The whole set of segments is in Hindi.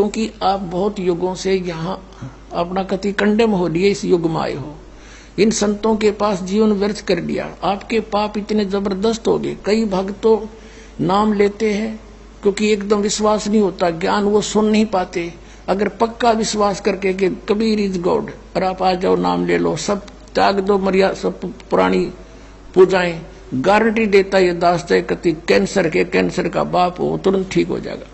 क्योंकि आप बहुत युगों से यहाँ अपना कति कंडेम हो लिए, इस युग में आए हो, इन संतों के पास जीवन व्यर्थ कर लिया, आपके पाप इतने जबरदस्त हो गए। कई भक्त तो नाम लेते हैं क्योंकि एकदम विश्वास नहीं होता, ज्ञान वो सुन नहीं पाते। अगर पक्का विश्वास करके कि कबीर इज गॉड और आप आ जाओ, नाम ले लो, सब त्याग दो, मर्यादा सब पुरानी पूजाएं, गारंटी देता ये दास है कति कैंसर का बाप हो तुरंत ठीक हो जाएगा।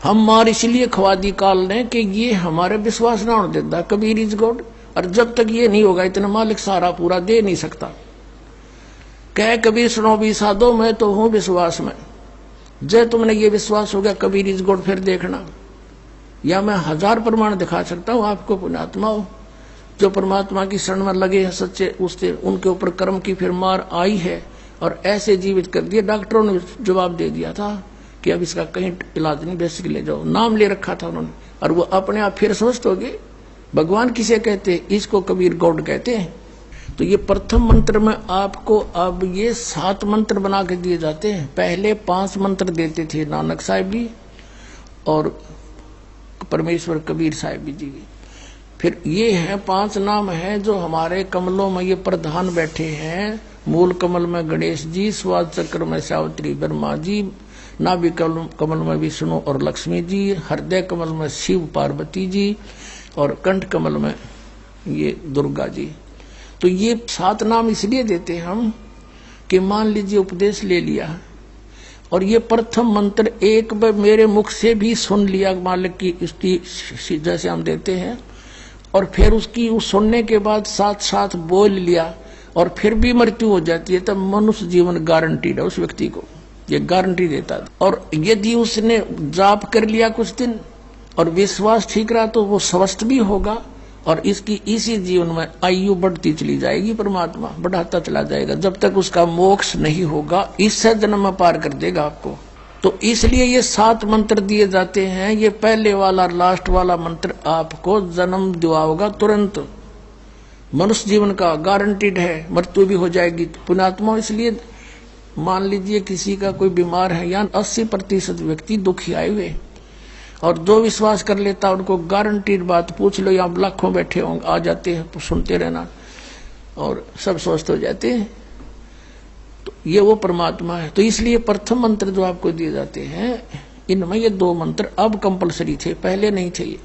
हम मार इसलिए खवा दी काल ने कि ये हमारे विश्वास ना होने देता कबीर इज गॉड, और जब तक ये नहीं होगा इतना मालिक सारा पूरा दे नहीं सकता। कह कबीर सुनो भी साधो, मैं तो हूं विश्वास में, जब तुमने ये विश्वास हो गया कबीर इज गॉड, फिर देखना, या मैं 1000 प्रमाण दिखा सकता हूं आपको, पुण्यात्मा हो जो परमात्मा की शरण में लगे हैं सच्चे, उससे उनके ऊपर कर्म की फिर मार आई है और ऐसे जीवित कर दिया। डॉक्टरों ने जवाब दे दिया था कि अब इसका कहीं इलाज नहीं, बेसिक ले जाओ, नाम ले रखा था उन्होंने, और वो अपने आप फिर स्वस्थ हो गए। भगवान किसे कहते हैं? इसको कबीर गॉड कहते हैं। तो ये प्रथम मंत्र में आपको अब ये 7 मंत्र बना के दिए जाते हैं। पहले 5 मंत्र देते थे नानक साहिब जी और परमेश्वर कबीर साहिब जी। फिर ये है 5 नाम है जो हमारे कमलों में ये प्रधान बैठे हैं। मूल कमल में गणेश जी, स्वाद चक्र में सावित्री ब्रह्मा जी, नाभि कमल में विष्णु और लक्ष्मी जी, हृदय कमल में शिव पार्वती जी और कंठ कमल में ये दुर्गा जी। तो ये 7 नाम इसलिए देते हम कि मान लीजिए उपदेश ले लिया और ये प्रथम मंत्र एक बार मेरे मुख से भी सुन लिया मालिक की उसकी जैसे हम देते हैं, और फिर उसकी उस सुनने के बाद साथ साथ बोल लिया और फिर भी मृत्यु हो जाती है, तब मनुष्य जीवन गारंटीड है उस व्यक्ति को, ये गारंटी देता है। और यदि उसने जाप कर लिया कुछ दिन और विश्वास ठीक रहा तो वो स्वस्थ भी होगा और इसकी इसी जीवन में आयु बढ़ती चली जाएगी, परमात्मा बढ़ाता चला जाएगा जब तक उसका मोक्ष नहीं होगा, इससे जन्म में पार कर देगा आपको। तो इसलिए ये 7 मंत्र दिए जाते हैं। ये पहले वाला लास्ट वाला मंत्र आपको जन्म दिलाएगा तुरंत, मनुष्य जीवन का गारंटीड है, मृत्यु भी हो जाएगी पुण्यात्मा। इसलिए मान लीजिए किसी का कोई बीमार है, या 80% व्यक्ति दुखी आए हुए, और जो विश्वास कर लेता उनको गारंटीड बात पूछ लो, यहाँ लाखों बैठे होंगे, आ जाते हैं, सुनते रहना और सब स्वस्थ हो जाते हैं। तो ये वो परमात्मा है। तो इसलिए प्रथम मंत्र जो आपको दिए जाते हैं इनमें ये 2 मंत्र अब कंपलसरी थे, पहले नहीं थे ये।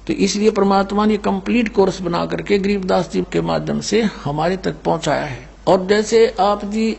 तो इसलिए परमात्मा ने कंप्लीट कोर्स बना करके गरीबदास जी के माध्यम से हमारे तक पहुंचाया है। और जैसे आप जी